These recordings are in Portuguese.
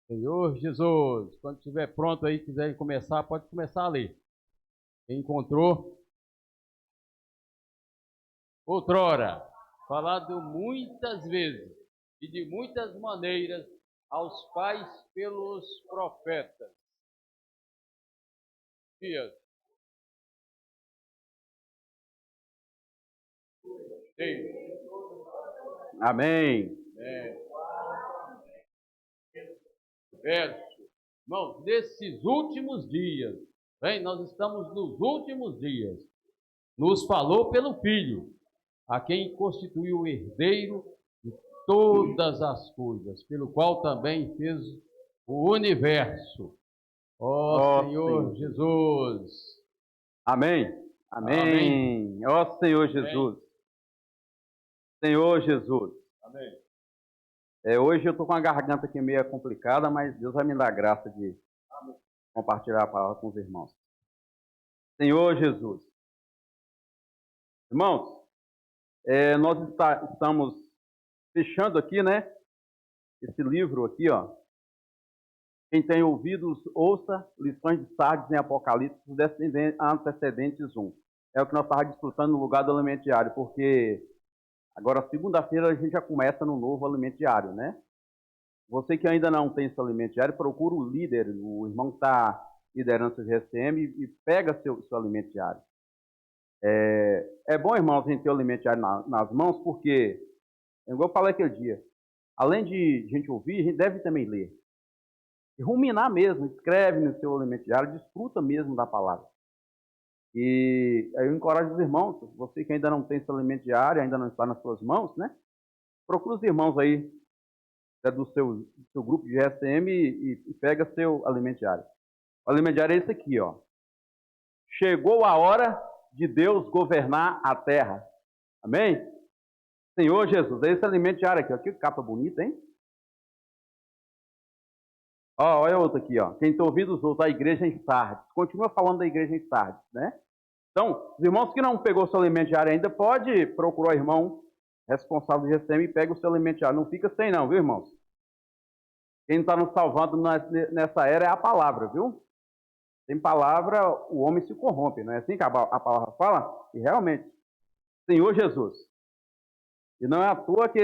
Senhor Jesus, quando estiver pronto aí, quiser começar, pode começar a ler. Quem encontrou, outrora, falado muitas vezes e de muitas maneiras aos pais pelos profetas. Dias. Sim. Amém. Verso. Irmãos, nesses últimos dias, bem, nós estamos nos últimos dias, nos falou pelo Filho, a quem constituiu o herdeiro de todas as coisas, pelo qual também fez o universo. Ó Senhor Senhor. Jesus. Amém. Amém. Amém. Ó Senhor Amém. Jesus. Senhor Jesus. Amém. Hoje eu estou com a garganta aqui meio complicada, mas Deus vai me dar graça de compartilhar a palavra com os irmãos. Senhor Jesus. Irmãos, nós estamos fechando aqui, né? Esse livro aqui, ó. Quem tem ouvidos, ouça lições de Sardes em Apocalipse, antecedentes 1. É o que nós estávamos disputando no lugar do alimento diário, porque agora, segunda-feira, a gente já começa no novo alimento diário, né? Você que ainda não tem esse alimento diário, procura o líder, o irmão que está liderando seu GSM e pega seu alimento diário. É bom, irmãos, a gente ter o alimento diário nas mãos, porque, igual eu falei aquele dia, além de a gente ouvir, a gente deve também ler. E ruminar mesmo, escreve no seu alimento diário, desfruta mesmo da palavra. E aí eu encorajo os irmãos, você que ainda não tem esse alimento diário, ainda não está nas suas mãos, né? Procura os irmãos aí do seu grupo de GSM e pega seu alimento diário. O alimento diário é esse aqui, ó. Chegou a hora de Deus governar a terra. Amém? Senhor Jesus, é esse alimento diário aqui, ó. Que capa bonita, hein? Ó, olha outro aqui, ó. Quem tem ouvido os outros, a igreja em Sardes. Continua falando da igreja em Sardes, né? Então, os irmãos que não pegou seu alimento diário ainda, pode procurar o irmão responsável do GSM e pega o seu alimento diário. Não fica sem não, viu, irmãos? Quem está nos salvando nessa era é a palavra, viu? Sem palavra, o homem se corrompe. Não é assim que a palavra fala? E realmente, Senhor Jesus. E não é à toa que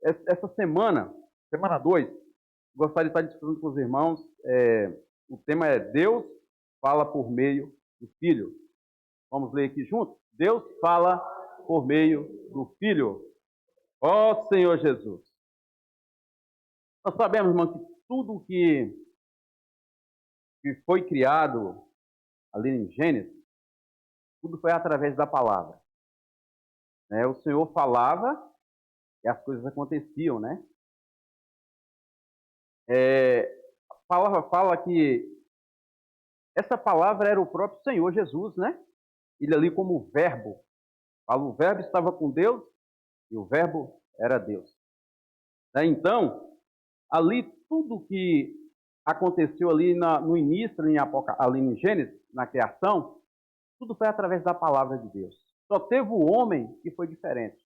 essa semana 2, gostaria de estar discutindo com os irmãos. O tema é Deus fala por meio do Filho. Vamos ler aqui juntos? Deus fala por meio do Filho. Ó Senhor Jesus. Nós sabemos, irmão, que tudo que foi criado ali em Gênesis, tudo foi através da palavra. O Senhor falava e as coisas aconteciam, né? A palavra fala que essa palavra era o próprio Senhor Jesus, né? Ele ali como verbo. Fala, o verbo estava com Deus e o verbo era Deus. Então, ali tudo que aconteceu ali no início, ali em Gênesis, na criação, tudo foi através da palavra de Deus. Só teve o homem que foi diferente.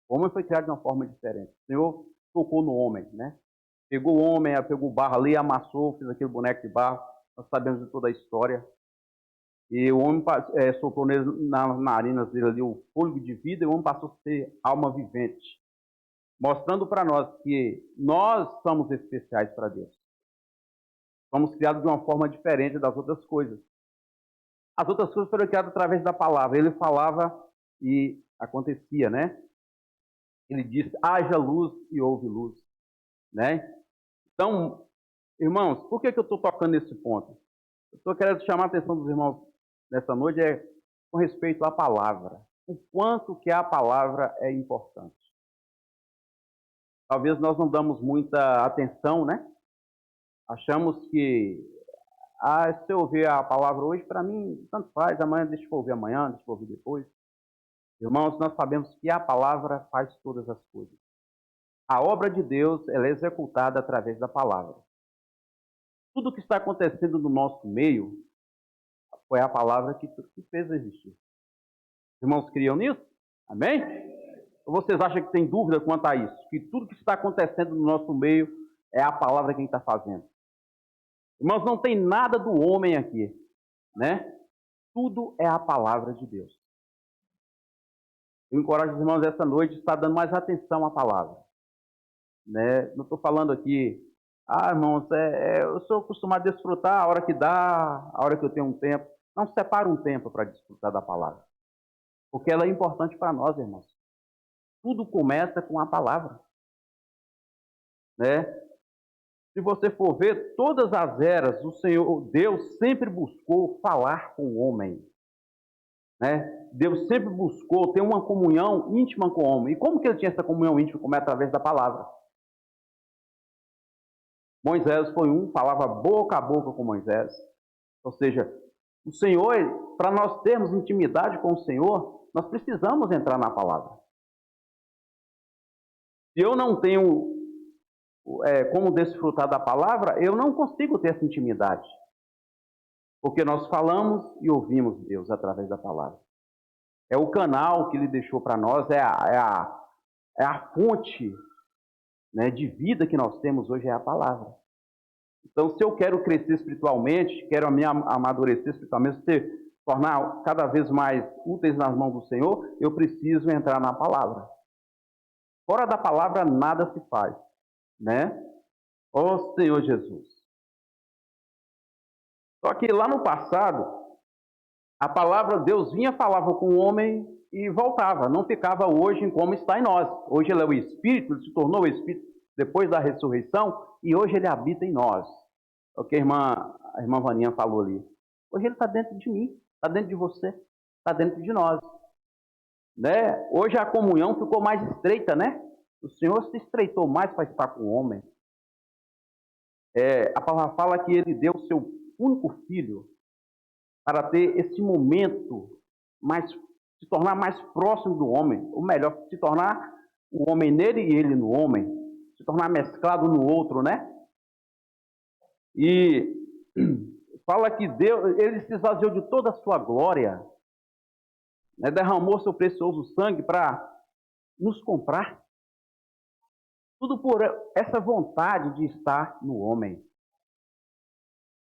O homem foi criado de uma forma diferente. O Senhor tocou no homem, né? Pegou o homem, pegou o barro ali, amassou, fez aquele boneco de barro. Nós sabemos de toda a história. E o homem soprou nas narinas dele ali o fôlego de vida, e o homem passou a ser alma vivente. Mostrando para nós que nós somos especiais para Deus. Somos criados de uma forma diferente das outras coisas. As outras coisas foram criadas através da palavra. Ele falava e acontecia, né? Ele disse, haja luz e houve luz, né? Então, irmãos, por que eu estou tocando nesse ponto? Eu estou querendo chamar a atenção dos irmãos nessa noite com respeito à palavra. O quanto que a palavra é importante. Talvez nós não damos muita atenção, né? Achamos que, se eu ouvir a palavra hoje, para mim, tanto faz, amanhã deixa eu ouvir amanhã, deixa eu ouvir depois. Irmãos, nós sabemos que a palavra faz todas as coisas. A obra de Deus, ela é executada através da palavra. Tudo que está acontecendo no nosso meio foi a palavra que fez existir. Os irmãos criam nisso? Amém? Ou vocês acham que tem dúvida quanto a isso? Que tudo que está acontecendo no nosso meio É a palavra quem está fazendo. Irmãos, não tem nada do homem aqui, né? Tudo é a palavra de Deus. Eu encorajo os irmãos essa noite a estar dando mais atenção à palavra, né? Não estou falando aqui, irmãos, eu sou acostumado a desfrutar a hora que dá, a hora que eu tenho um tempo. Não separa um tempo para desfrutar da palavra, porque ela é importante para nós, irmãos. Tudo começa com a palavra, né? Se você for ver, todas as eras, o Senhor, Deus sempre buscou falar com o homem, né? Deus sempre buscou ter uma comunhão íntima com o homem. E como que ele tinha essa comunhão íntima? Como é através da palavra. Moisés foi falava boca a boca com Moisés. Ou seja, o Senhor, para nós termos intimidade com o Senhor, nós precisamos entrar na palavra. Se eu não tenho como desfrutar da palavra, eu não consigo ter essa intimidade. Porque nós falamos e ouvimos Deus através da palavra. É o canal que Ele deixou para nós, é a fonte, né, de vida que nós temos hoje, é a palavra. Então, se eu quero crescer espiritualmente, quero me amadurecer espiritualmente, tornar cada vez mais úteis nas mãos do Senhor, eu preciso entrar na palavra. Fora da palavra, nada se faz, né? Ó Senhor Jesus. Só que lá no passado, a palavra de Deus vinha, falava com o homem e voltava. Não ficava hoje como está em nós. Hoje ele é o Espírito, ele se tornou o Espírito depois da ressurreição e hoje ele habita em nós. É o que a irmã Vaninha falou ali. Hoje ele está dentro de mim, está dentro de você, está dentro de nós. Né? Hoje a comunhão ficou mais estreita, né? O Senhor se estreitou mais para estar com o homem. A palavra fala que ele deu o seu único filho para ter esse momento, se tornar mais próximo do homem, ou melhor, se tornar o homem nele e ele no homem, se tornar mesclado no outro, né? E fala que Deus, ele se esvaziou de toda a sua glória, né? Derramou seu precioso sangue para nos comprar. Tudo por essa vontade de estar no homem.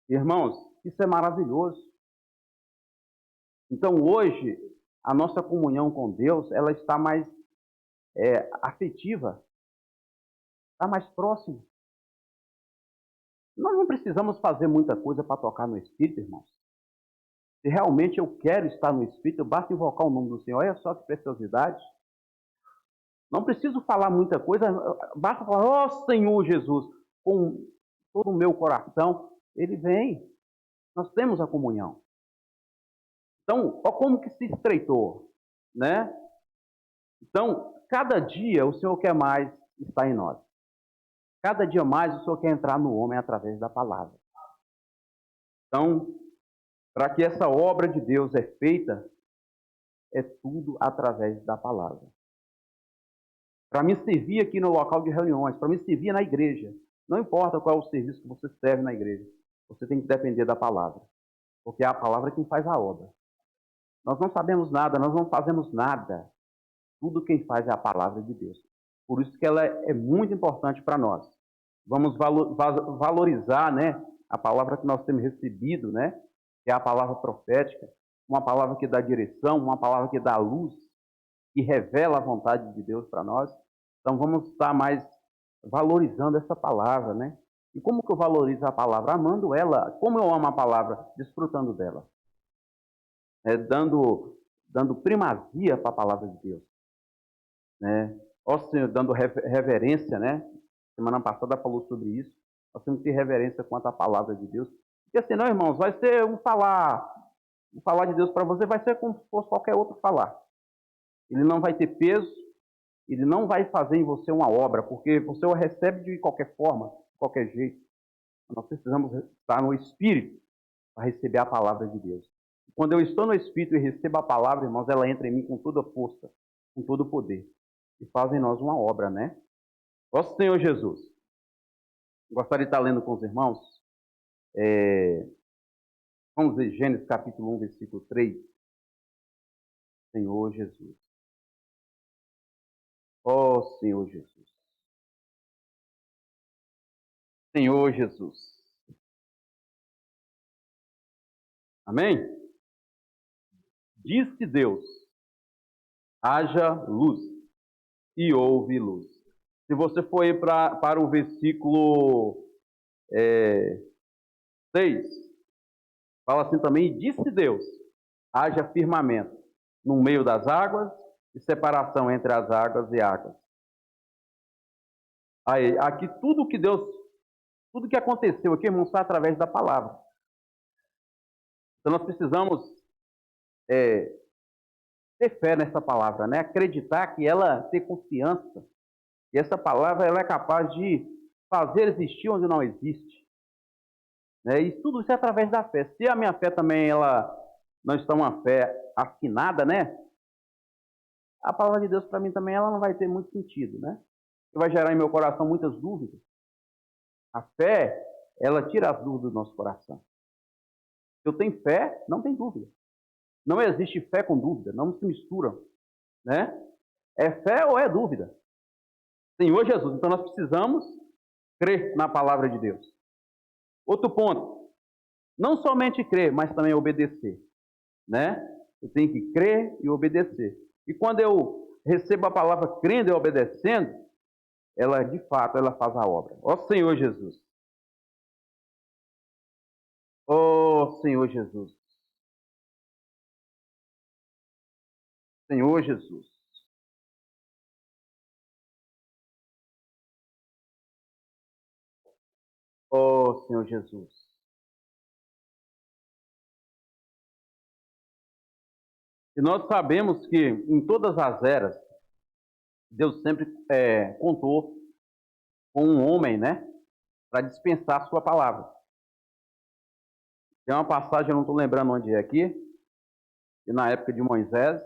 Irmãos, isso é maravilhoso. Então hoje, a nossa comunhão com Deus, ela está mais afetiva, está mais próxima. Nós não precisamos fazer muita coisa para tocar no Espírito, irmãos. Se realmente eu quero estar no Espírito, basta invocar o nome do Senhor. Olha só que preciosidade. Não preciso falar muita coisa, basta falar, ó Senhor Jesus, com todo o meu coração. Ele vem. Nós temos a comunhão. Então, olha como que se estreitou, né? Então, cada dia o Senhor quer mais estar em nós. Cada dia mais o Senhor quer entrar no homem através da palavra. Então, para que essa obra de Deus é feita, é tudo através da palavra. Para me servir aqui no local de reuniões, para me servir na igreja, não importa qual é o serviço que você serve na igreja, você tem que depender da palavra, porque é a palavra quem faz a obra. Nós não sabemos nada, nós não fazemos nada. Tudo quem faz é a palavra de Deus. Por isso que ela é muito importante para nós. Vamos valorizar, né, a palavra que nós temos recebido, né, que é a palavra profética, uma palavra que dá direção, uma palavra que dá luz, que revela a vontade de Deus para nós. Então vamos estar mais valorizando essa palavra, né? E como que eu valorizo a palavra? Amando ela. Como eu amo a palavra? Desfrutando dela. Dando primazia para a palavra de Deus. Né? Ó Senhor, dando reverência, né? Semana passada falou sobre isso. Nós temos que ter reverência quanto à palavra de Deus. Porque senão, irmãos, vai ser um falar de Deus para você vai ser como se fosse qualquer outro falar. Ele não vai ter peso, ele não vai fazer em você uma obra, porque você o recebe de qualquer forma, de qualquer jeito. Nós precisamos estar no Espírito para receber a palavra de Deus. Quando eu estou no Espírito e recebo a palavra, irmãos, ela entra em mim com toda a força, com todo o poder. E faz em nós uma obra, né? Nosso Senhor Jesus. Gostaria de estar lendo com os irmãos. Vamos ver Gênesis capítulo 1, versículo 3. Senhor Jesus. Ó Senhor Jesus. Senhor Jesus. Amém? Disse Deus, haja luz, e houve luz. Se você for ir para o versículo 6, fala assim também, e disse Deus, haja firmamento no meio das águas e separação entre as águas e águas. Aí, aqui tudo que aconteceu aqui, irmãos, está através da palavra. Então nós precisamos ter fé nessa palavra, né? Acreditar que ela, ter confiança, que essa palavra ela é capaz de fazer existir onde não existe. Né? E tudo isso é através da fé. Se a minha fé também ela não está uma fé afinada, né? A palavra de Deus para mim também ela não vai ter muito sentido, né? Vai gerar em meu coração muitas dúvidas. A fé, ela tira as dúvidas do nosso coração. Se eu tenho fé, não tem dúvida. Não existe fé com dúvida, não se misturam, né? É fé ou é dúvida? Senhor Jesus, então nós precisamos crer na palavra de Deus. Outro ponto, não somente crer, mas também obedecer, né? Eu tenho que crer e obedecer. E quando eu recebo a palavra crendo e obedecendo, ela de fato ela faz a obra. Ó Senhor Jesus. Ó Senhor Jesus. Senhor Jesus. Ó Senhor Jesus. E nós sabemos que em todas as eras, Deus sempre contou com um homem, né? Para dispensar a sua palavra. Tem uma passagem, eu não estou lembrando onde é aqui, que na época de Moisés,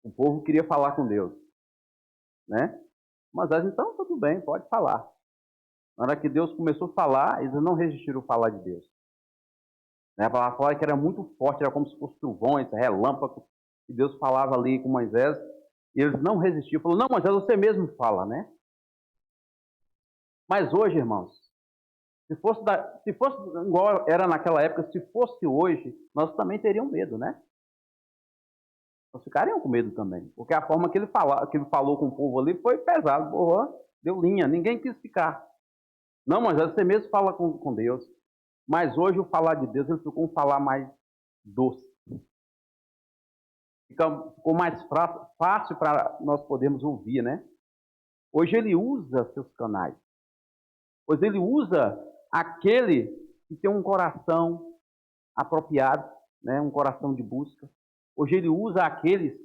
o povo queria falar com Deus, né? Moisés, então, tudo bem, pode falar. Na hora que Deus começou a falar, eles não resistiram a falar de Deus. Né? A palavra fala que era muito forte, era como se fosse trovões, relâmpagos, e Deus falava ali com Moisés, e eles não resistiram. Falou, não, Moisés, você mesmo fala, né? Mas hoje, irmãos, se fosse igual era naquela época, se fosse hoje, nós também teríamos medo, né? Nós ficariam com medo também. Porque a forma que ele falou com o povo ali foi pesado. Porra, deu linha, ninguém quis ficar. Não, mas você mesmo fala com Deus. Mas hoje o falar de Deus, ele ficou um falar mais doce. Ficou mais fácil para nós podermos ouvir, né? Hoje ele usa seus canais. Hoje ele usa aquele que tem um coração apropriado, né? Um coração de busca. Hoje ele usa aqueles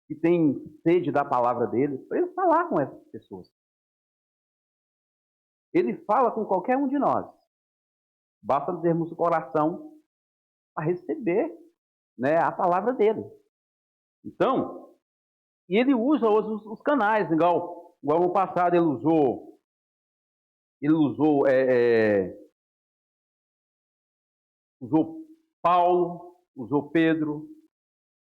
que têm sede da palavra dele, para ele falar com essas pessoas. Ele fala com qualquer um de nós. Basta termos o coração para receber, né, a palavra dele. Então, e ele usa os canais, igual no passado ele usou Paulo, usou Pedro,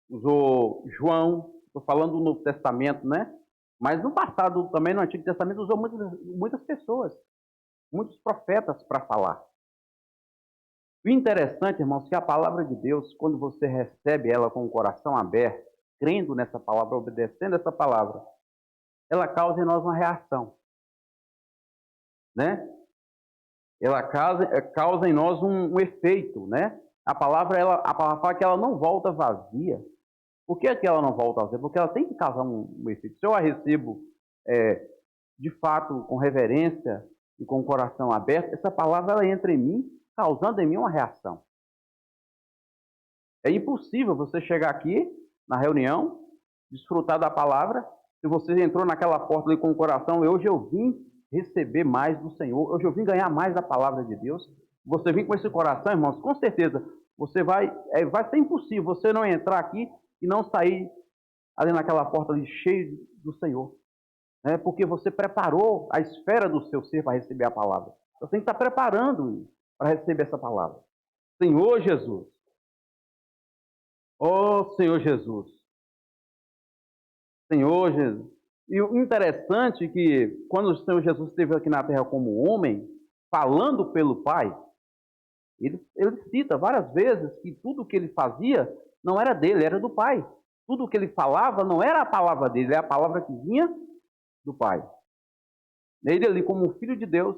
usou João, estou falando do Novo Testamento, né? Mas no passado, também no Antigo Testamento, usou muitas pessoas, muitos profetas para falar. O interessante, irmãos, que a palavra de Deus, quando você recebe ela com o coração aberto, crendo nessa palavra, obedecendo essa palavra, ela causa em nós uma reação, né? Ela causa em nós um efeito, né? A palavra fala que ela não volta vazia. Por que ela não volta vazia? Porque ela tem que causar um efeito. Se eu a recebo de fato com reverência e com o coração aberto, essa palavra ela entra em mim, causando em mim uma reação. É impossível você chegar aqui na reunião, desfrutar da palavra, se você entrou naquela porta ali com o coração, hoje eu vim receber mais do Senhor, hoje eu vim ganhar mais da palavra de Deus. Você vem com esse coração, irmãos, com certeza, você vai ser impossível você não entrar aqui e não sair ali naquela porta ali cheio do Senhor. Né? Porque você preparou a esfera do seu ser para receber a palavra. Você tem que estar preparando para receber essa palavra. Senhor Jesus. Oh, Senhor Jesus. Senhor Jesus. E o interessante é que quando o Senhor Jesus esteve aqui na terra como homem, falando pelo Pai, ele cita várias vezes que tudo que ele fazia não era dele, era do Pai. Tudo que ele falava não era a palavra dele, é a palavra que vinha do Pai. Ele ali como filho de Deus,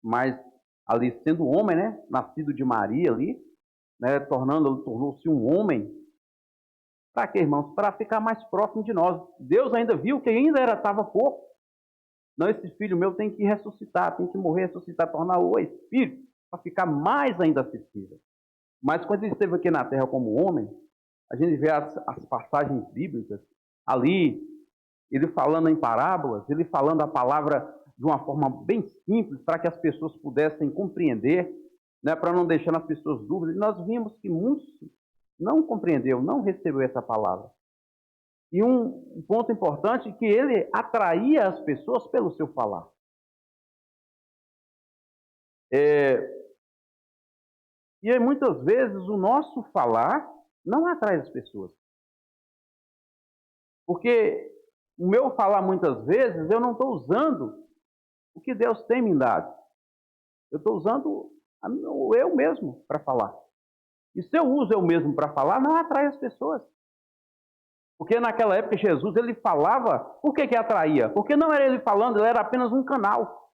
mas ali sendo homem, né, nascido de Maria ali, né, tornou-se um homem. Para quê, irmãos? Para ficar mais próximo de nós. Deus ainda viu que ainda estava pouco. Não, esse filho meu tem que ressuscitar, tem que morrer, ressuscitar, tornar o Espírito, para ficar mais ainda acessível. Mas quando ele esteve aqui na terra como homem, a gente vê as passagens bíblicas ali, ele falando em parábolas, ele falando a palavra de uma forma bem simples, para que as pessoas pudessem compreender, né, para não deixar nas pessoas dúvidas. E nós vimos que muitos não compreendeu, não recebeu essa palavra. E um ponto importante é que ele atraía as pessoas pelo seu falar. E aí, muitas vezes o nosso falar não atrai as pessoas. Porque o meu falar, muitas vezes, eu não estou usando o que Deus tem me dado. Eu estou usando o eu mesmo para falar. E se eu uso eu mesmo para falar, não atrai as pessoas. Porque naquela época Jesus, ele falava, por que atraía? Porque não era ele falando, ele era apenas um canal.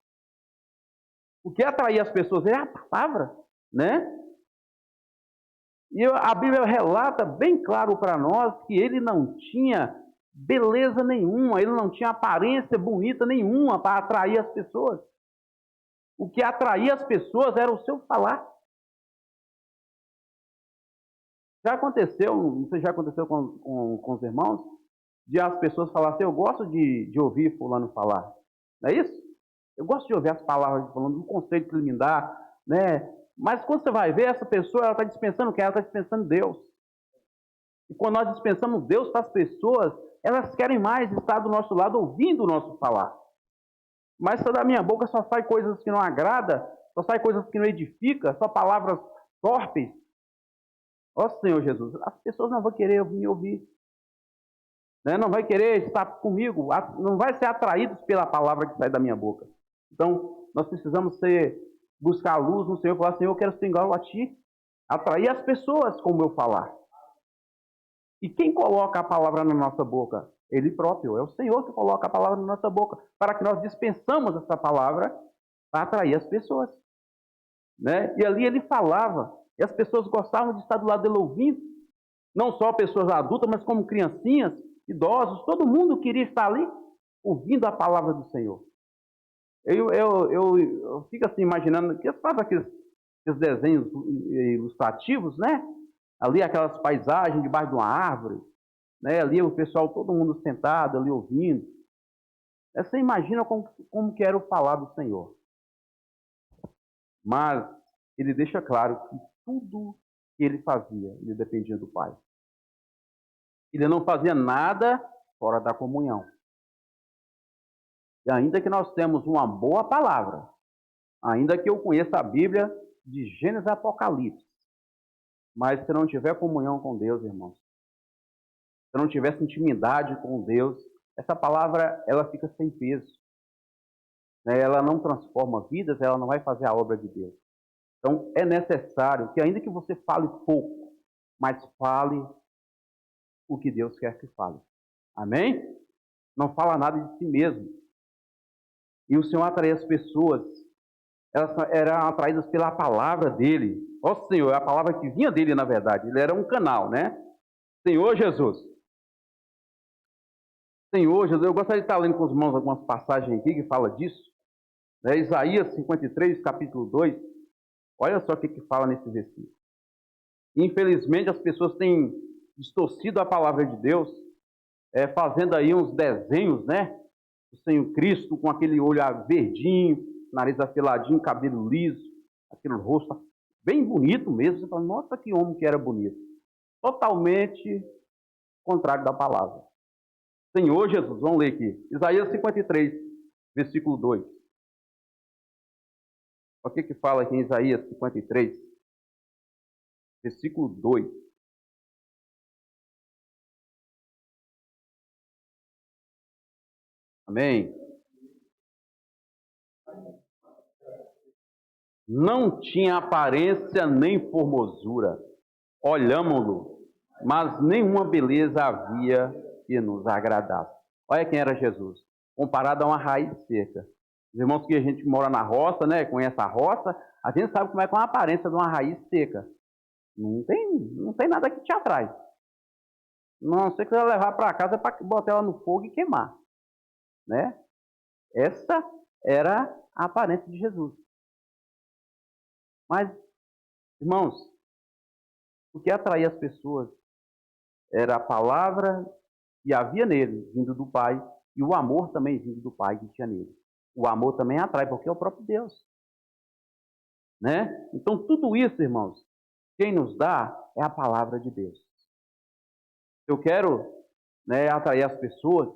O que atraía as pessoas é a palavra, né? E a Bíblia relata bem claro para nós que ele não tinha beleza nenhuma, ele não tinha aparência bonita nenhuma para atrair as pessoas. O que atraía as pessoas era o seu falar. Já aconteceu, não sei se já aconteceu com os irmãos, de as pessoas falarem assim, eu gosto de ouvir fulano falar. Não é isso? Eu gosto de ouvir as palavras de fulano, o conceito que ele me dá, né? Mas quando você vai ver, essa pessoa, ela está dispensando o quê? Ela está dispensando Deus. E quando nós dispensamos Deus para as pessoas, elas querem mais estar do nosso lado, ouvindo o nosso falar. Mas se da minha boca só sai coisas que não agrada, só sai coisas que não edifica, só palavras torpes. Ó Senhor Jesus, as pessoas não vão querer me ouvir. Né? Não vai querer estar comigo, não vai ser atraídos pela palavra que sai da minha boca. Então, nós precisamos buscar a luz no Senhor e falar, Senhor, eu quero ser igual a Ti. Atrair as pessoas com o meu falar. E quem coloca a palavra na nossa boca? Ele próprio. É o Senhor que coloca a palavra na nossa boca, para que nós dispensamos essa palavra para atrair as pessoas. Né? E ali ele falava, e as pessoas gostavam de estar do lado dele ouvindo. Não só pessoas adultas, mas como criancinhas, idosos, todo mundo queria estar ali ouvindo a palavra do Senhor. Eu fico assim imaginando, que faz aqueles desenhos ilustrativos, né? Ali aquelas paisagens debaixo de uma árvore, né? Ali o pessoal, todo mundo sentado ali ouvindo. Você imagina como que era o falar do Senhor. Mas ele deixa claro que tudo que ele fazia, ele dependia do Pai. Ele não fazia nada fora da comunhão. E ainda que nós temos uma boa palavra, ainda que eu conheça a Bíblia de Gênesis a Apocalipse, mas se não tiver comunhão com Deus, irmãos, se não tivesse intimidade com Deus, essa palavra ela fica sem peso. Né? Ela não transforma vidas, ela não vai fazer a obra de Deus. Então é necessário que ainda que você fale pouco, mas fale o que Deus quer que fale. Amém? Não fala nada de si mesmo. E o Senhor atraía as pessoas, elas eram atraídas pela palavra dele. Ó Senhor, é a palavra que vinha dele, na verdade. Ele era um canal, né? Senhor Jesus. Senhor Jesus, eu gostaria de estar lendo com os irmãos algumas passagens aqui que fala disso. Né? Isaías 53, capítulo 2. Olha só o que fala nesse versículo. Infelizmente, as pessoas têm distorcido a palavra de Deus, fazendo aí uns desenhos, né? O Senhor Cristo com aquele olho verdinho, nariz afiladinho, cabelo liso, aquele rosto bem bonito mesmo. Você fala, nossa, que homem que era bonito. Totalmente contrário da palavra. Senhor Jesus, vamos ler aqui. Isaías 53, versículo 2. O que fala aqui em Isaías 53, versículo 2. Amém. não tinha aparência nem formosura. Olhámo-lo, mas nenhuma beleza havia que nos agradasse. Olha quem era Jesus, comparado a uma raiz seca. Os irmãos que a gente mora na roça, né, conhece a roça, a gente sabe como é que é a aparência de uma raiz seca. Não tem nada que te atrai. Não sei que você vai levar para casa para botar ela no fogo e queimar, né? Essa era a aparência de Jesus. Mas, irmãos, o que atraía as pessoas era a palavra que havia nele, vindo do Pai, e o amor também vindo do Pai que tinha nele. O amor também atrai, porque é o próprio Deus. Né? Então, tudo isso, irmãos, quem nos dá é a palavra de Deus. Eu quero, né, atrair as pessoas,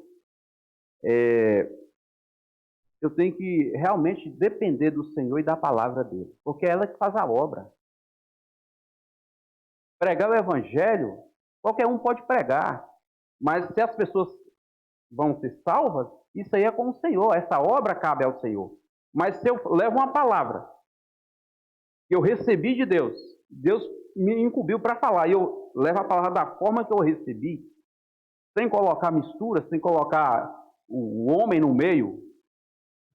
eu tenho que realmente depender do Senhor e da palavra dele, porque é ela que faz a obra. Pregar o evangelho, qualquer um pode pregar, mas se as pessoas vão ser salvas, isso aí é com o Senhor, essa obra cabe ao Senhor. Mas se eu levo uma palavra que eu recebi de Deus, Deus me incumbiu para falar, e eu levo a palavra da forma que eu recebi, sem colocar mistura, sem colocar o homem no meio,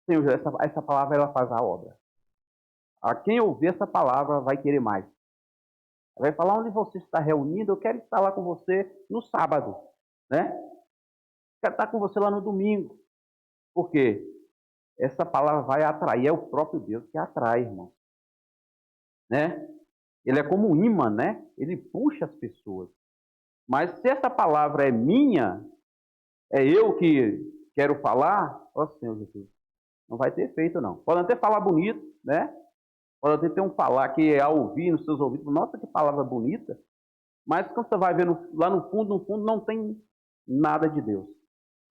Senhor, essa palavra ela faz a obra. A quem ouvir essa palavra vai querer mais. Vai falar onde você está reunido, eu quero estar lá com você no sábado, né? Quero estar com você lá no domingo. Por quê? Essa palavra vai atrair, é o próprio Deus que atrai, irmão. Né? Ele é como um imã, né? Ele puxa as pessoas. Mas se essa palavra é minha, é eu que quero falar, ó Senhor Jesus, não vai ter efeito não. Pode até falar bonito, né? Pode até ter um falar que é a ouvir nos seus ouvidos, nossa, que palavra bonita. Mas quando você vai ver lá no fundo não tem nada de Deus.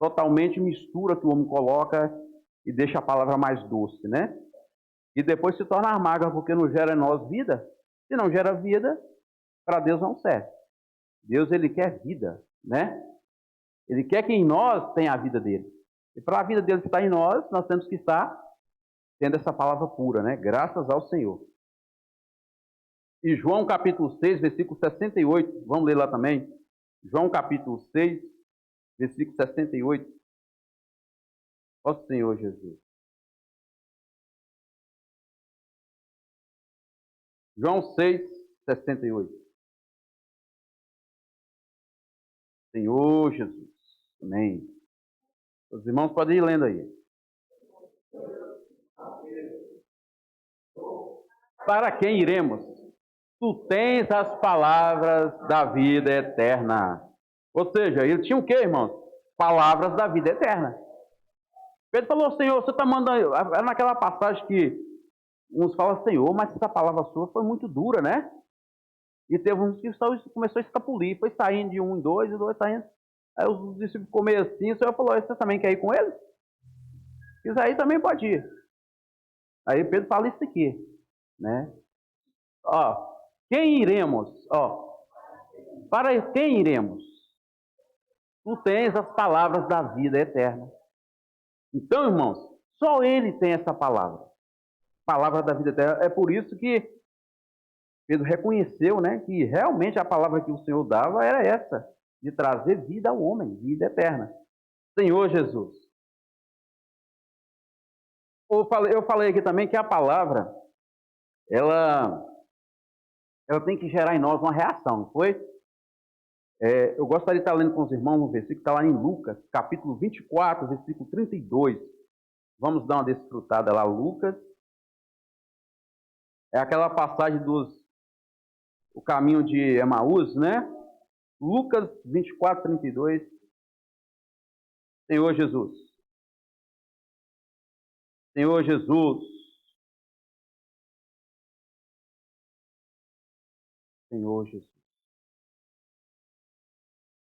Totalmente mistura que o homem coloca e deixa a palavra mais doce, né? E depois se torna amarga, porque não gera em nós vida. Se não gera vida, para Deus não serve. Deus, ele quer vida, né? Ele quer que em nós tenha a vida dele. E para a vida dele estar em nós temos que estar tendo essa palavra pura, né? Graças ao Senhor. E João capítulo 6, versículo 68, vamos ler lá também. João capítulo 6, versículo 68. Ó Senhor Jesus. João 6, 68. Senhor Jesus. Amém. Os irmãos podem ir lendo aí. Para quem iremos? Tu tens as palavras da vida eterna. Ou seja, ele tinha o quê, irmãos? Palavras da vida eterna. Pedro falou, Senhor, você está mandando... É naquela passagem que uns falam, Senhor, mas essa palavra sua foi muito dura, né? E teve uns que começou a escapulir, foi saindo de um em dois, e dois saindo. Aí os discípulos comeram assim, o Senhor falou, você também quer ir com eles? Se quiser ir, também pode ir. Aí Pedro fala isso aqui, né? Ó, quem iremos? Ó, para quem iremos? Tu tens as palavras da vida eterna. Então, irmãos, só ele tem essa palavra. Palavra da vida eterna. É por isso que Pedro reconheceu, né, que realmente a palavra que o Senhor dava era essa, de trazer vida ao homem, vida eterna. Senhor Jesus. Eu falei aqui também que a palavra, ela tem que gerar em nós uma reação, não foi? Eu gostaria de estar lendo com os irmãos um versículo que está lá em Lucas, capítulo 24, versículo 32. Vamos dar uma desfrutada lá, Lucas. É aquela passagem o caminho de Emaús, né? Lucas 24, 32. Senhor Jesus. Senhor Jesus. Senhor Jesus.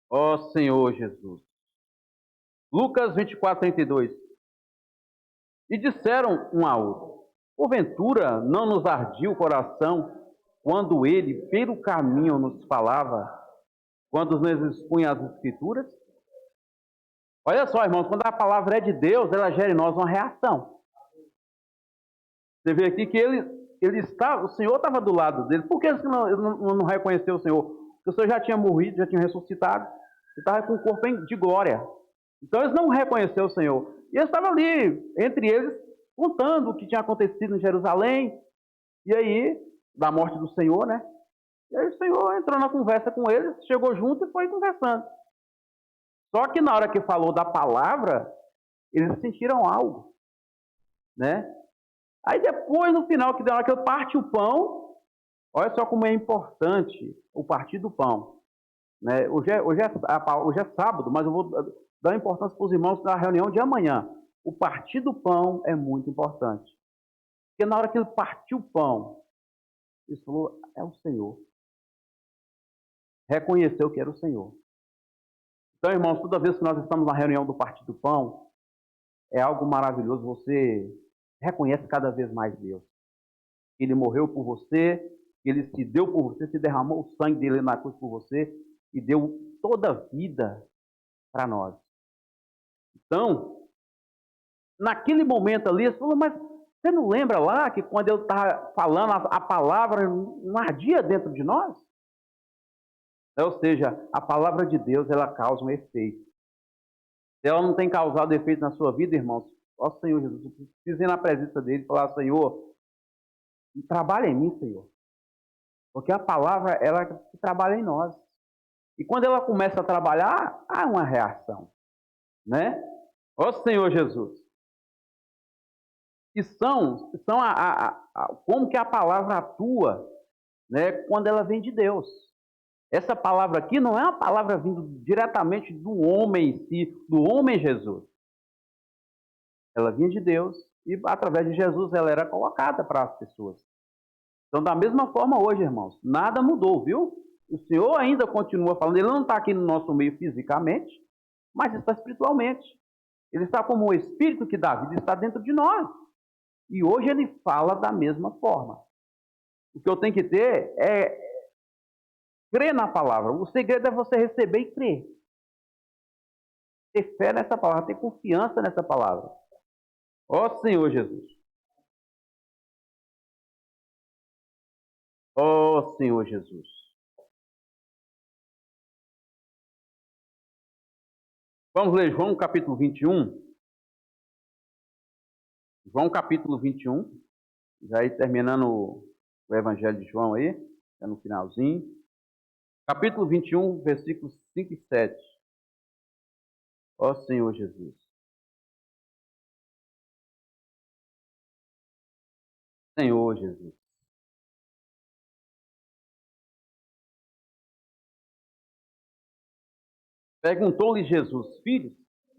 Ó Senhor Jesus. Lucas 24, 32. E disseram um ao outro, porventura não nos ardia o coração quando ele pelo caminho nos falava, quando nos expunha as escrituras? Olha só, irmãos, quando a palavra é de Deus, ela gera em nós uma reação. Você vê aqui que o Senhor estava do lado dele. Por que eles não reconheceu o Senhor? Porque o Senhor já tinha morrido, já tinha ressuscitado, e estava com o corpo de glória. Então eles não reconheceram o Senhor. E eles estavam ali, entre eles, contando o que tinha acontecido em Jerusalém, e aí, da morte do Senhor, né? E aí o Senhor entrou na conversa com eles, chegou junto e foi conversando. Só que na hora que falou da palavra, eles sentiram algo, né? Aí depois, no final, na hora que eu parti o pão, olha só como é importante o partir do pão. Né? Hoje é sábado, mas eu vou dar importância para os irmãos na reunião de amanhã. O partir do pão é muito importante. Porque na hora que ele partiu o pão, ele falou, é o Senhor. Reconheceu que era o Senhor. Então, irmãos, toda vez que nós estamos na reunião do partir do pão, é algo maravilhoso. Você reconhece cada vez mais Deus. Ele morreu por você, ele se deu por você, se derramou o sangue dele na cruz por você e deu toda a vida para nós. Então, naquele momento ali, ele falou, mas você não lembra lá que quando eu estava falando a palavra não ardia dentro de nós? Ou seja, a palavra de Deus, ela causa um efeito. Se ela não tem causado efeito na sua vida, irmãos, ó Senhor Jesus, eu preciso ir na presença dele e falar, Senhor, trabalha em mim, Senhor. Porque a palavra, ela trabalha em nós. E quando ela começa a trabalhar, há uma reação. Né? Ó Senhor Jesus. E como que a palavra atua, né, quando ela vem de Deus. Essa palavra aqui não é uma palavra vindo diretamente do homem em si, do homem Jesus. Ela vinha de Deus e através de Jesus ela era colocada para as pessoas. Então, da mesma forma hoje, irmãos, nada mudou, viu? O Senhor ainda continua falando, ele não está aqui no nosso meio fisicamente, mas está espiritualmente. Ele está como um espírito que dá vida, está dentro de nós. E hoje ele fala da mesma forma. O que eu tenho que ter é crer na palavra. O segredo é você receber e crer. Ter fé nessa palavra, ter confiança nessa palavra. Ó Senhor Jesus. Ó Senhor Jesus. Vamos ler João capítulo 21. João capítulo 21. Já aí terminando o Evangelho de João aí. Já no finalzinho. Capítulo 21, versículos 5 e 7. Ó Senhor Jesus. Senhor Jesus. Perguntou-lhe Jesus, filhos,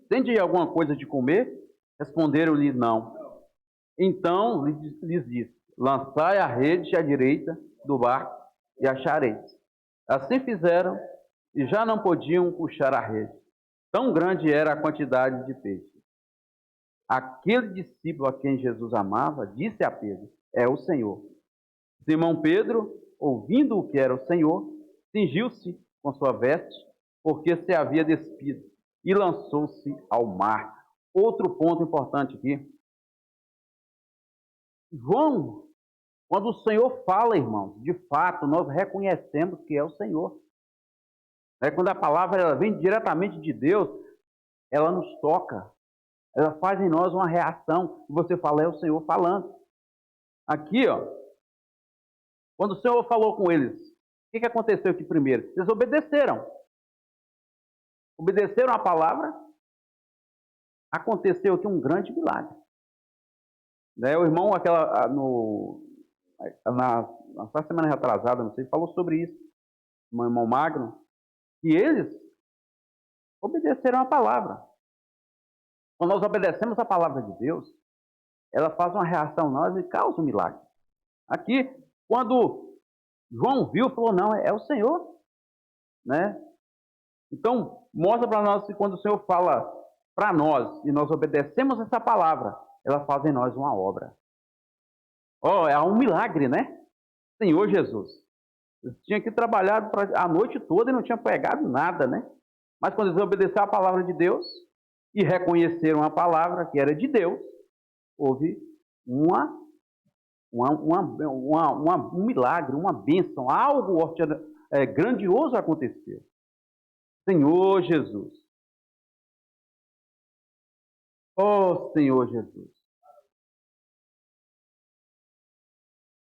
tende alguma coisa de comer? Responderam-lhe não. Então lhes disse, lançai a rede à direita do barco e achareis. Assim fizeram e já não podiam puxar a rede. Tão grande era a quantidade de peixes. Aquele discípulo a quem Jesus amava, disse a Pedro, é o Senhor. Simão Pedro, ouvindo o que era o Senhor, cingiu-se com sua veste, porque se havia despido, e lançou-se ao mar. Outro ponto importante aqui. João, quando o Senhor fala, irmãos, de fato, nós reconhecemos que é o Senhor. Quando a palavra ela vem diretamente de Deus, ela nos toca. Ela faz em nós uma reação. E você fala, é o Senhor falando. Aqui, ó, quando o Senhor falou com eles, o que aconteceu aqui primeiro? Eles obedeceram. Obedeceram a palavra. Aconteceu aqui um grande milagre. O irmão, na semana retrasada, não sei, falou sobre isso. O irmão Magno. E eles obedeceram a palavra. Quando nós obedecemos a palavra de Deus, ela faz uma reação em nós e causa um milagre. Aqui, quando João viu, falou, não, é o Senhor. Né? Então, mostra para nós que quando o Senhor fala para nós e nós obedecemos essa palavra, ela faz em nós uma obra. É um milagre, né? Senhor Jesus. Eles tinham que trabalhar a noite toda e não tinham pegado nada, né? Mas quando eles obedeceram a palavra de Deus e reconheceram a palavra que era de Deus, houve uma um milagre, uma bênção, algo grandioso aconteceu. Senhor Jesus. Oh, Senhor Jesus.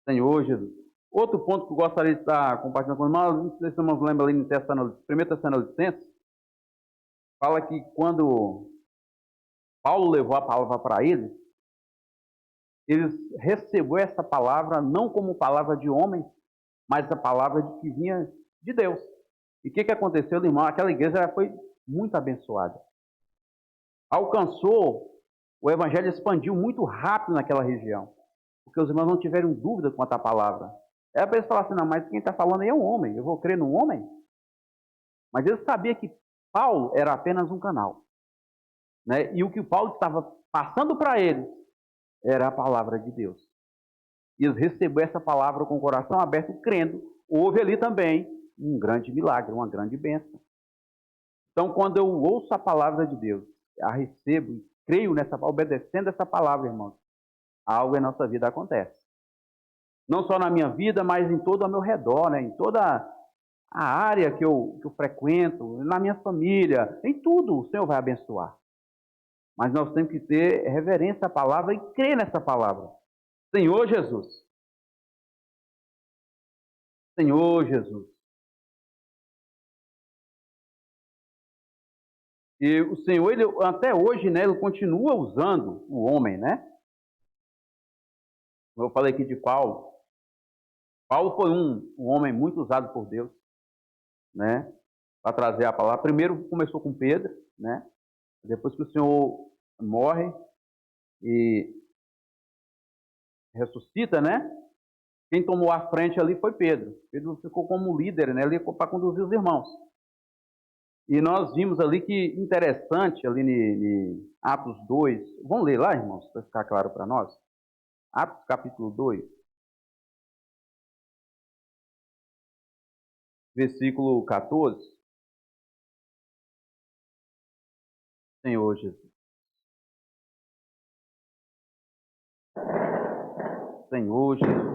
Senhor Jesus. Outro ponto que eu gostaria de estar compartilhando com nós, não sei se vocês lembram ali no 1 Tessalonicenses, fala que quando Paulo levou a palavra para eles recebeu essa palavra não como palavra de homem, mas a palavra que vinha de Deus. E o que aconteceu, irmão? Aquela igreja foi muito abençoada. Alcançou, o evangelho expandiu muito rápido naquela região, porque os irmãos não tiveram dúvida quanto à palavra. Era para eles falarem assim, não, mas quem está falando aí é um homem, eu vou crer num homem? Mas eles sabiam que Paulo era apenas um canal. Né? E o que Paulo estava passando para eles era a palavra de Deus. E eles receberam essa palavra com o coração aberto, crendo. Houve ali também um grande milagre, uma grande bênção. Então, quando eu ouço a palavra de Deus, a recebo e creio nessa, obedecendo essa palavra, irmãos, algo em nossa vida acontece. Não só na minha vida, mas em todo ao meu redor, né? Em toda a área que eu frequento, na minha família, em tudo o Senhor vai abençoar. Mas nós temos que ter reverência à palavra e crer nessa palavra. Senhor Jesus. Senhor Jesus. E o Senhor, ele, até hoje, né, ele continua usando o homem, né? Eu falei aqui de Paulo. Paulo foi um homem muito usado por Deus, né? Para trazer a palavra. Primeiro começou com Pedro, né? Depois que o Senhor morre e ressuscita, né? Quem tomou a frente ali foi Pedro. Pedro ficou como líder, né? Ele ficou para conduzir os irmãos. E nós vimos ali que interessante, ali em Atos 2, vamos ler lá, irmãos, para ficar claro para nós. Atos capítulo 2, versículo 14. Senhor Jesus. Senhor Jesus.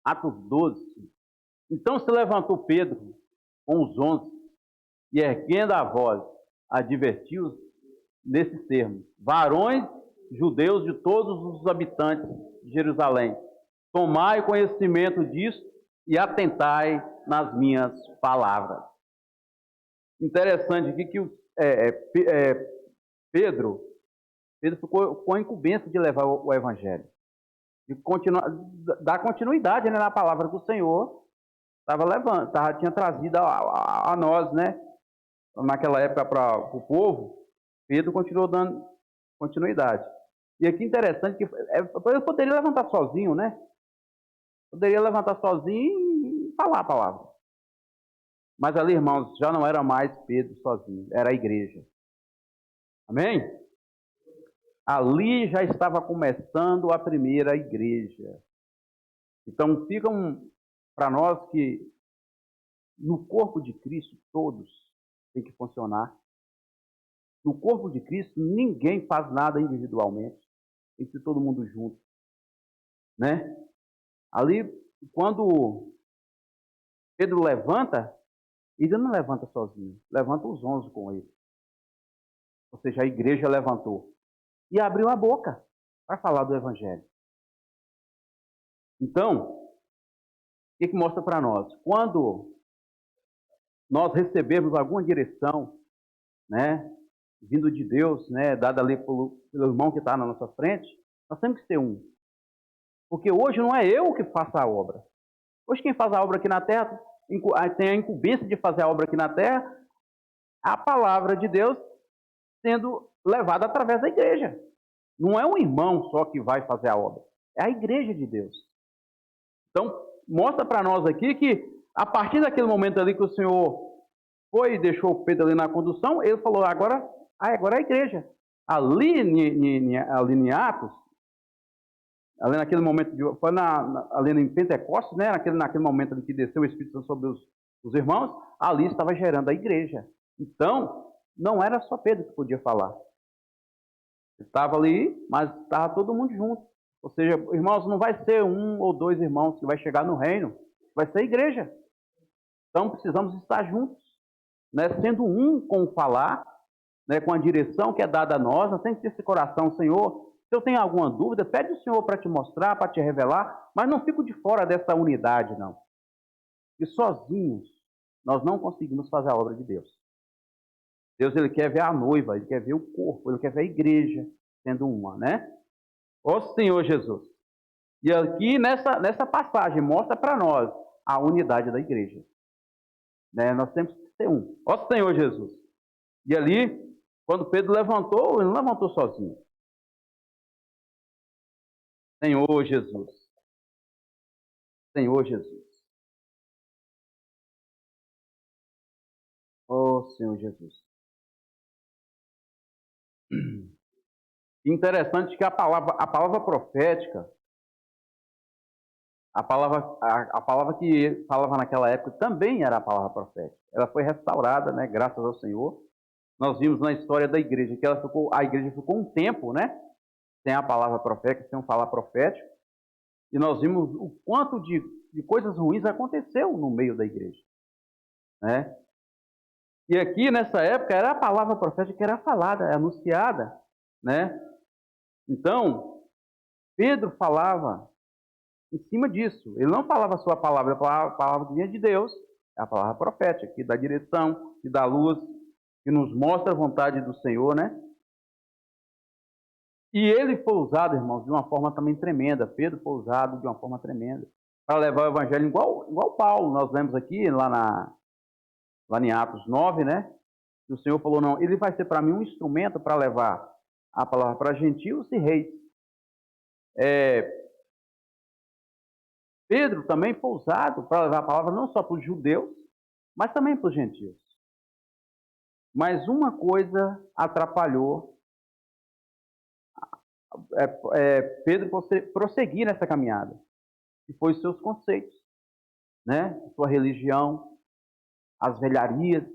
Atos 12. Então se levantou Pedro com os 11 e, erguendo a voz, advertiu-os nesses termos: varões judeus de todos os habitantes de Jerusalém, tomai conhecimento disso e atentai nas minhas palavras. Interessante aqui que Pedro ficou com a incumbência de levar o evangelho, de dar continuidade, né, na palavra que o Senhor tinha trazido a nós, né? Naquela época para o povo. Pedro continuou dando continuidade. E aqui interessante que ele poderia levantar sozinho, né? Poderia levantar sozinho e falar a palavra. Mas ali, irmãos, já não era mais Pedro sozinho, era a igreja. Amém? Ali já estava começando a primeira igreja. Então, ficam para nós que no corpo de Cristo todos têm que funcionar. No corpo de Cristo ninguém faz nada individualmente, tem que ser todo mundo junto, né? Ali, quando Pedro levanta, ele não levanta sozinho, levanta os 11 com ele. Ou seja, a igreja levantou e abriu a boca para falar do evangelho. Então, o que mostra para nós? Quando nós recebemos alguma direção, né, vindo de Deus, né, dada ali pelo irmão que está na nossa frente, nós temos que ser um. Porque hoje não é eu que faço a obra. Hoje quem faz a obra aqui na terra, tem a incumbência de fazer a obra aqui na terra, a palavra de Deus sendo levada através da igreja. Não é um irmão só que vai fazer a obra, é a igreja de Deus. Então, mostra para nós aqui que, a partir daquele momento ali que o Senhor foi e deixou o Pedro ali na condução, ele falou, agora é a igreja. Ali em Atos, ali naquele momento, foi ali em Pentecostes, né? naquele momento ali que desceu o Espírito Santo sobre os irmãos, ali estava gerando a igreja. Então, não era só Pedro que podia falar. Estava ali, mas estava todo mundo junto. Ou seja, irmãos, não vai ser um ou dois irmãos que vai chegar no reino, vai ser a igreja. Então precisamos estar juntos, né? Sendo um com o falar, né? Com a direção que é dada a nós. Nós temos que ter esse coração, Senhor. Se eu tenho alguma dúvida, pede o Senhor para te mostrar, para te revelar, mas não fico de fora dessa unidade, não. E sozinhos nós não conseguimos fazer a obra de Deus. Deus, ele quer ver a noiva, ele quer ver o corpo, ele quer ver a igreja sendo uma, né? Ó Senhor Jesus. E aqui nessa passagem mostra para nós a unidade da igreja, né? Nós temos que ser um. Ó Senhor Jesus. E ali, quando Pedro levantou, ele não levantou sozinho. Senhor Jesus. Senhor Jesus. Ó Senhor Jesus. Interessante que a palavra profética, a palavra que falava naquela época também era a palavra profética. Ela foi restaurada, né, graças ao Senhor. Nós vimos na história da igreja que a igreja ficou um tempo, né, sem a palavra profética, sem falar profético. E nós vimos o quanto de coisas ruins aconteceu no meio da igreja, né? E aqui nessa época era a palavra profética que era falada, anunciada, né? Então, Pedro falava em cima disso. Ele não falava a sua palavra, ele falava a palavra que vinha de Deus, é a palavra profética, que dá direção, que dá luz, que nos mostra a vontade do Senhor, né? E ele foi usado, irmãos, de uma forma também tremenda. Pedro foi usado de uma forma tremenda para levar o evangelho igual Paulo. Nós lemos aqui lá em Atos 9, né? E o Senhor falou, não, ele vai ser para mim um instrumento para levar a palavra para gentios e reis. Pedro também foi usado para levar a palavra não só para os judeus, mas também para os gentios. Mas uma coisa atrapalhou Pedro prosseguir nessa caminhada, que foi os seus conceitos, né? Sua religião, as velharias,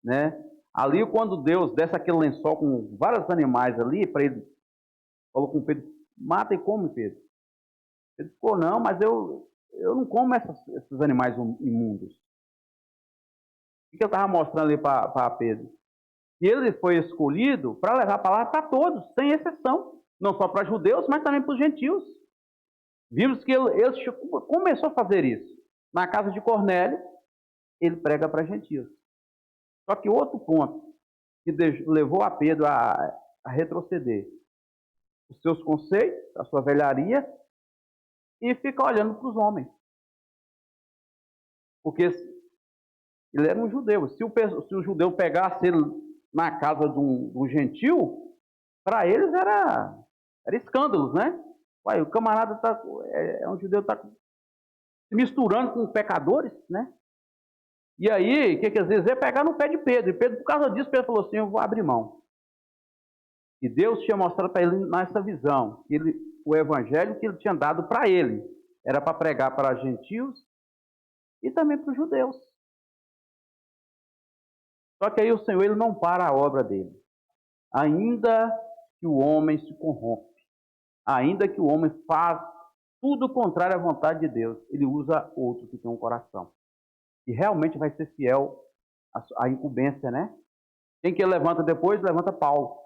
né? Ali, quando Deus desse aquele lençol com vários animais ali, para ele, falou com Pedro, mata e come, Pedro. Ele ficou, não, mas eu não como esses animais imundos. O que eu estava mostrando ali para Pedro? E ele foi escolhido para levar a palavra para todos, sem exceção. Não só para judeus, mas também para os gentios. Vimos que ele começou a fazer isso. Na casa de Cornélio, ele prega para gentios. Só que outro ponto que levou a Pedro a retroceder os seus conceitos, a sua velharia, e fica olhando para os homens. Porque ele era um judeu. Se o judeu pegasse ele na casa de um gentil, para eles era escândalos, né? Uai, o camarada um judeu, está se misturando com pecadores, né? E aí, o que às vezes é pegar no pé de Pedro. E Pedro, por causa disso, Pedro falou assim, eu vou abrir mão. E Deus tinha mostrado para ele nessa visão, o evangelho que ele tinha dado para ele, era para pregar para gentios e também para os judeus. Só que aí o Senhor, ele não para a obra dele. Ainda que o homem se corrompe, ainda que o homem faz tudo contrário à vontade de Deus, ele usa outro que tem um coração. E realmente vai ser fiel à incumbência, né? Quem que ele levanta depois? Levanta Paulo.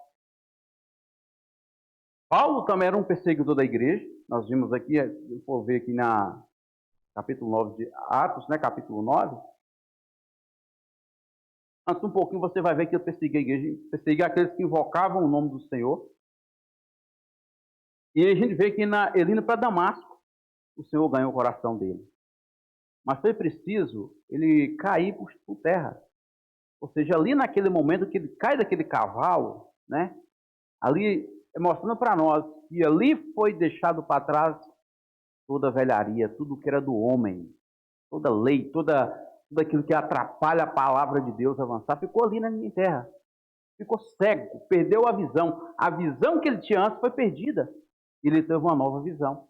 Paulo também era um perseguidor da igreja. Nós vimos aqui, se for ver aqui na capítulo 9 de Atos, né? Capítulo 9. Antes um pouquinho você vai ver que ele perseguia a igreja, perseguia aqueles que invocavam o nome do Senhor. E a gente vê que ele indo para Damasco, o Senhor ganhou o coração dele. Mas foi preciso ele cair por terra. Ou seja, ali naquele momento que ele cai daquele cavalo, né? Ali mostrando para nós que ali foi deixado para trás toda a velharia, tudo que era do homem, toda lei, tudo aquilo que atrapalha a palavra de Deus avançar, ficou ali na minha terra. Ficou cego, perdeu a visão. A visão que ele tinha antes foi perdida. Ele teve uma nova visão,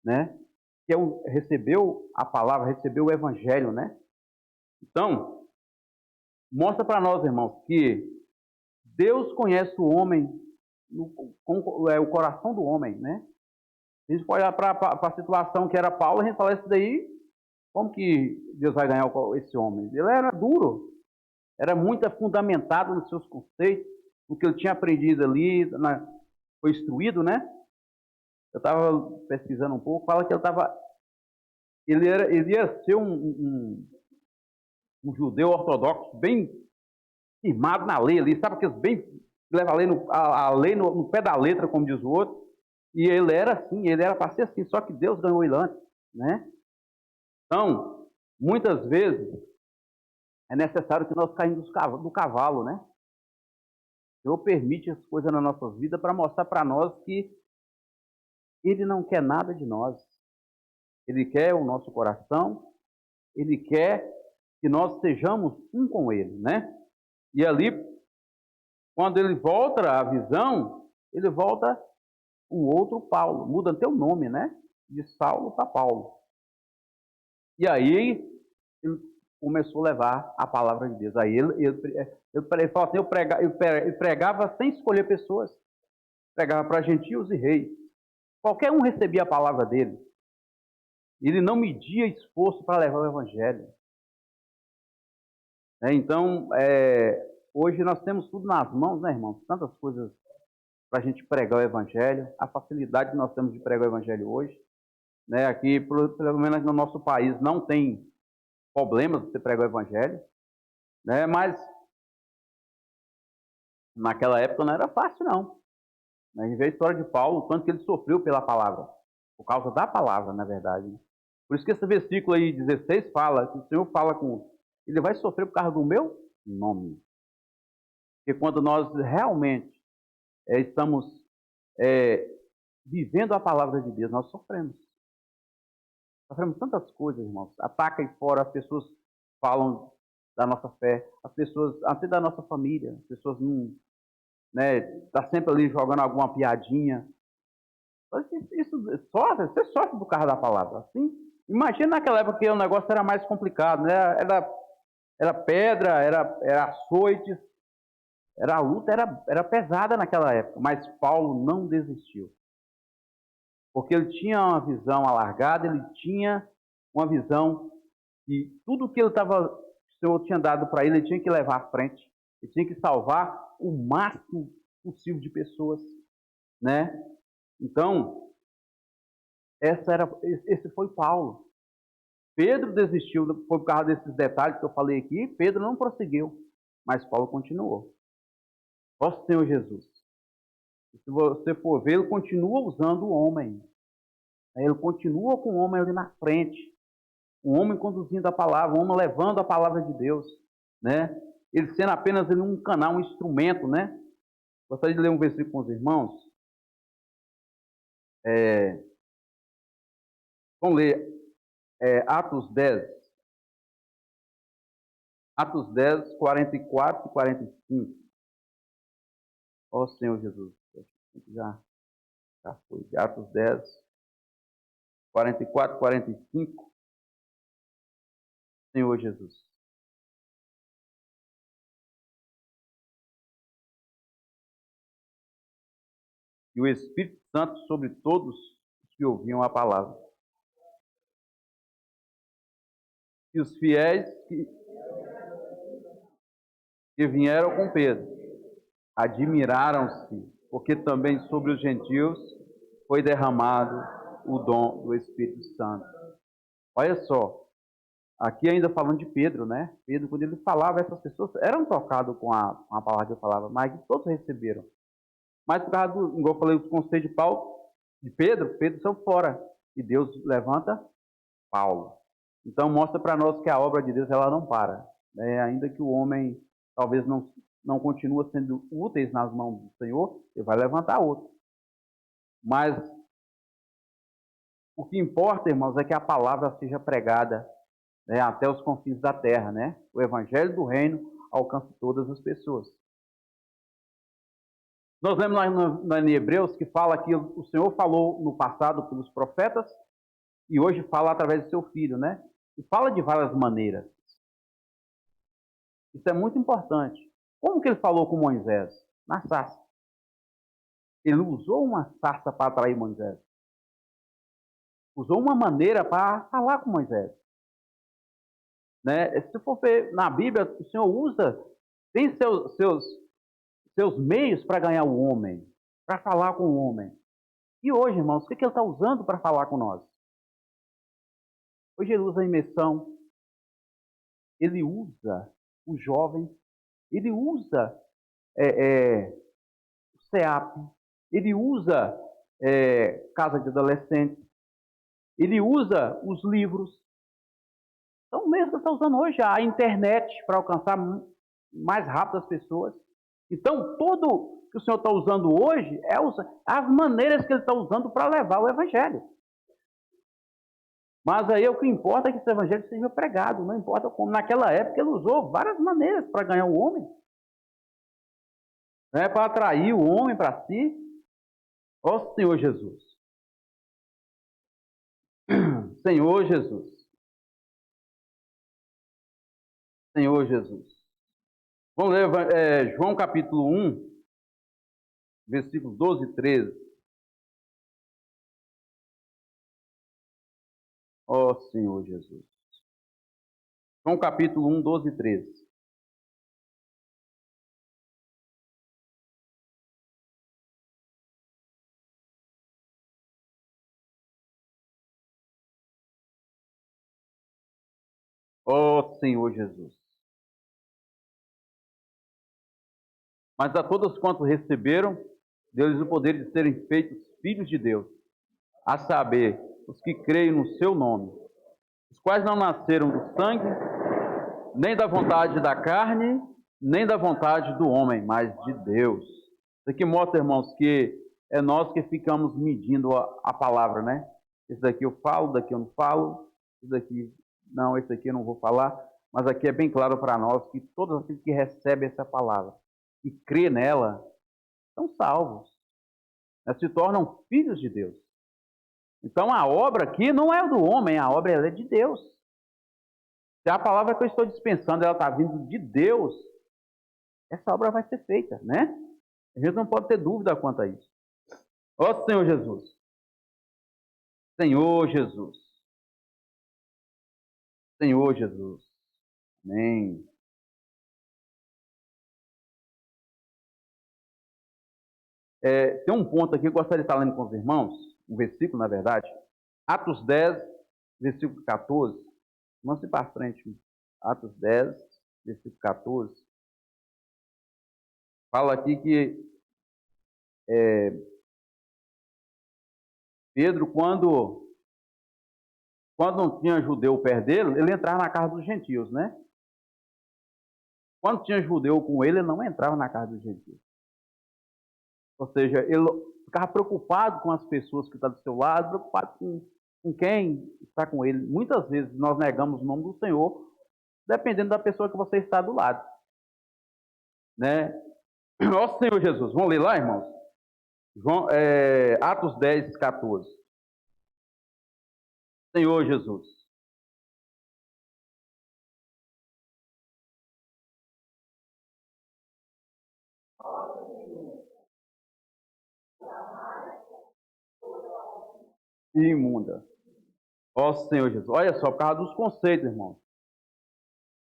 né? Que recebeu a palavra, recebeu o evangelho, né? Então, mostra para nós, irmãos, que Deus conhece o homem, o coração do homem, né? A gente pode olhar para a situação que era Paulo, a gente fala isso daí, como que Deus vai ganhar esse homem? Ele era duro, era muito fundamentado nos seus conceitos, no que ele tinha aprendido ali, foi instruído, né? Eu estava pesquisando um pouco, fala que ele ia ser um judeu ortodoxo bem firmado na lei ali, sabe aqueles bem leva a lei no pé da letra, como diz o outro, e ele era assim, ele era para ser assim, só que Deus ganhou ele antes, né? Então, muitas vezes, é necessário que nós caímos do cavalo, né? O Senhor permite as coisas na nossa vida para mostrar para nós que Ele não quer nada de nós. Ele quer o nosso coração, Ele quer que nós sejamos um com Ele, né? E ali, quando ele volta à visão, ele volta um outro Paulo, muda até o nome, né? De Saulo para Paulo. E aí, ele começou a levar a palavra de Deus. Aí ele falou assim, eu pregava sem escolher pessoas. Pregava para gentios e reis. Qualquer um recebia a palavra dele. Ele não media esforço para levar o evangelho. Então, hoje nós temos tudo nas mãos, né, irmãos? Tantas coisas para a gente pregar o evangelho. A facilidade que nós temos de pregar o evangelho hoje. Né? Aqui, pelo menos no nosso país, não tem problemas de você pregar o evangelho. Né? Mas, naquela época não era fácil, não. A gente vê a história de Paulo, o tanto que ele sofreu pela palavra. Por causa da palavra, na verdade. Por isso que esse versículo aí, 16, fala, que o Senhor fala com... Ele vai sofrer por causa do meu nome. Porque quando nós realmente estamos vivendo a palavra de Deus, nós sofremos. Sofremos tantas coisas, irmãos. Ataca aí fora, as pessoas falam da nossa fé, as pessoas, até da nossa família, as pessoas não... Tá sempre ali jogando alguma piadinha. Isso sofre, você sofre por causa da palavra. Assim, imagina naquela época que o negócio era mais complicado, né? Era pedra, era açoites, a luta era pesada naquela época, mas Paulo não desistiu. Porque ele tinha uma visão alargada, ele tinha uma visão que tudo que o Senhor tinha dado para ele tinha que levar à frente. Ele tinha que salvar o máximo possível de pessoas, né? Então, esse foi Paulo. Pedro desistiu, foi por causa desses detalhes que eu falei aqui, Pedro não prosseguiu, mas Paulo continuou. Nosso Senhor Jesus. Se você for ver, ele continua usando o homem. Ele continua com o homem ali na frente. Um homem conduzindo a palavra, um homem levando a palavra de Deus, né? Ele sendo apenas um canal, um instrumento, né? Gostaria de ler um versículo com os irmãos. Vamos ler Atos 10. Atos 10, 44 e 45. Ó Senhor Jesus. Já foi. Atos 10, 44 e 45. Senhor Jesus. E o Espírito Santo sobre todos os que ouviam a palavra. E os fiéis que vieram com Pedro admiraram-se, porque também sobre os gentios foi derramado o dom do Espírito Santo. Olha só, aqui ainda falando de Pedro, né? Pedro, quando ele falava, essas pessoas eram tocadas com a palavra que eu falava, mas todos receberam. Mas por causa igual eu falei, os conceitos de Paulo, de Pedro saiu fora. E Deus levanta Paulo. Então mostra para nós que a obra de Deus ela não para. Ainda que o homem talvez não continue sendo úteis nas mãos do Senhor, ele vai levantar outro. Mas o que importa, irmãos, é que a palavra seja pregada até os confins da terra, né? O evangelho do reino alcance todas as pessoas. Nós vemos lá em Hebreus que fala que o Senhor falou no passado pelos profetas e hoje fala através do seu Filho, né? E fala de várias maneiras. Isso é muito importante. Como que ele falou com Moisés? Na sarça. Ele usou uma sarça para atrair Moisés. Usou uma maneira para falar com Moisés. Né? Se for ver na Bíblia, o Senhor tem seus meios para ganhar o homem, para falar com o homem. E hoje, irmãos, o que ele está usando para falar com nós? Hoje ele usa a imersão, ele usa os jovens, ele usa o SEAP, ele usa casa de adolescentes, ele usa os livros. Então, mesmo que ele está usando hoje a internet para alcançar mais rápido as pessoas. Então, tudo que o Senhor está usando hoje é as maneiras que ele está usando para levar o Evangelho. Mas aí o que importa é que esse Evangelho seja pregado, não importa como. Naquela época ele usou várias maneiras para ganhar o homem. Né, para atrair o homem para si. Ó Senhor Jesus. Senhor Jesus. Senhor Jesus. Vamos ler João capítulo 1, versículos 12 e 13. Ó Senhor Jesus. João capítulo 1, 12 e 13. Ó Senhor Jesus. Mas a todos quantos receberam, deu-lhes o poder de serem feitos filhos de Deus, a saber, os que creem no seu nome, os quais não nasceram do sangue, nem da vontade da carne, nem da vontade do homem, mas de Deus. Isso aqui mostra, irmãos, que é nós que ficamos medindo a palavra, né? Esse daqui eu falo, daqui eu não falo, esse daqui não, esse aqui eu não vou falar, mas aqui é bem claro para nós que todos aqueles que recebem essa palavra e crê nela, são salvos, né? Se tornam filhos de Deus. Então a obra aqui não é do homem, a obra é de Deus. Se a palavra que eu estou dispensando, ela está vindo de Deus, essa obra vai ser feita, né? A gente não pode ter dúvida quanto a isso. Ó Senhor Jesus. Senhor Jesus. Senhor Jesus. Amém. Tem um ponto aqui que eu gostaria de estar lendo com os irmãos, um versículo, na verdade. Atos 10, versículo 14. Vamos ir para frente. Atos 10, versículo 14. Fala aqui que Pedro, quando não tinha judeu perto dele, ele entrava na casa dos gentios, né? Quando tinha judeu com ele, ele não entrava na casa dos gentios. Ou seja, ele ficava preocupado com as pessoas que estão do seu lado, preocupado com quem está com ele. Muitas vezes nós negamos o nome do Senhor, dependendo da pessoa que você está do lado. Né? Ó Senhor Jesus, vamos ler lá, irmãos? Atos 10, 14. Senhor Jesus. Imunda. Ó Senhor Jesus. Olha só, por causa dos conceitos, irmãos.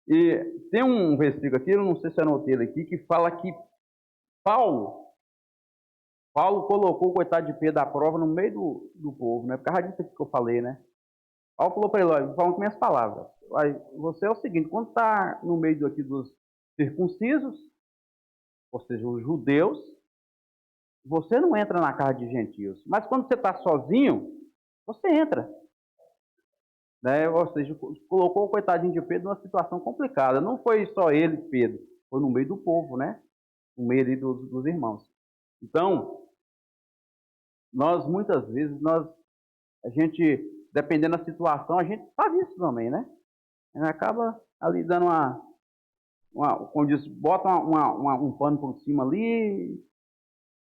E tem um versículo aqui, eu não sei se anotei ele aqui, que fala que Paulo colocou o coitado de Pedro à prova no meio do povo, né? Por causa disso aqui que eu falei, né? Paulo falou para ele, olha, falando com minhas palavras, você é o seguinte, quando está no meio aqui dos circuncisos, ou seja, os judeus, você não entra na casa de gentios. Mas quando você está sozinho, você entra. Né? Ou seja, colocou o coitadinho de Pedro numa situação complicada. Não foi só ele, Pedro, foi no meio do povo, né? No meio ali dos irmãos. Então, nós muitas vezes, a gente, dependendo da situação, a gente faz isso também, né? A gente acaba ali dando como diz, bota um pano por cima ali.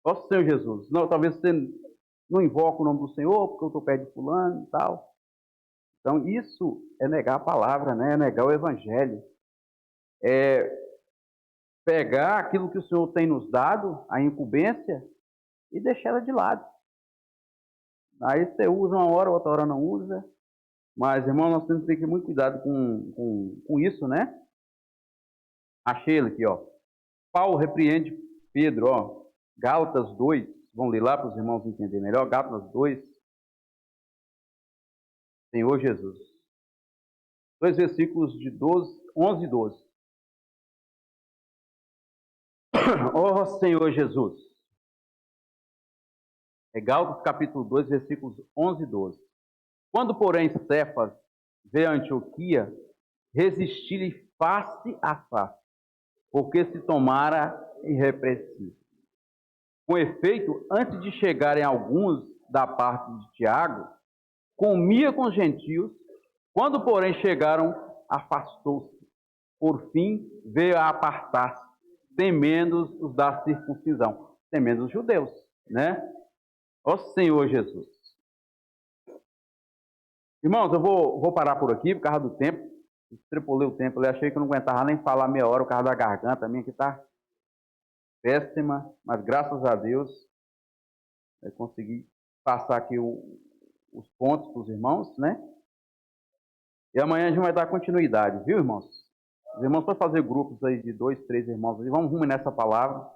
Ó Senhor Jesus. Não, talvez você não invoque o nome do Senhor, porque eu estou perto de fulano e tal. Então, isso é negar a palavra, né? É negar o evangelho. pegar aquilo que o Senhor tem nos dado, a incumbência, e deixar ela de lado. Aí você usa uma hora, outra hora não usa. Mas, irmão, nós temos que ter muito cuidado com isso, né? Achei ele aqui, ó. Paulo repreende Pedro, ó. Gálatas 2. Vamos ler lá para os irmãos entenderem melhor. Gálatas 2. Senhor Jesus. 2 versículos de 11 e 12. Ó Senhor Jesus. É Gálatas capítulo 2, versículos 11 e 12. Quando, porém, Cefas veio a Antioquia, resisti-lhe face a face, porque se tomara irrepreensível. Com efeito, antes de chegarem alguns da parte de Tiago, comia com os gentios. Quando, porém, chegaram, afastou-se. Por fim, veio a apartar-se, temendo os da circuncisão, temendo os judeus, né? Ó Senhor Jesus. Irmãos, eu vou parar por aqui por causa do tempo. Extrapolei o tempo, eu achei que eu não aguentava nem falar meia hora por causa da garganta. A minha aqui está péssima, mas graças a Deus eu consegui passar aqui os pontos para os irmãos, né? E amanhã a gente vai dar continuidade, viu, irmãos? Os irmãos podem fazer grupos aí de 2, 3 irmãos e vamos rumo nessa palavra.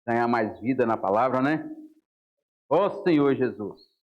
Ganhar mais vida na palavra, né? Ó Senhor Jesus.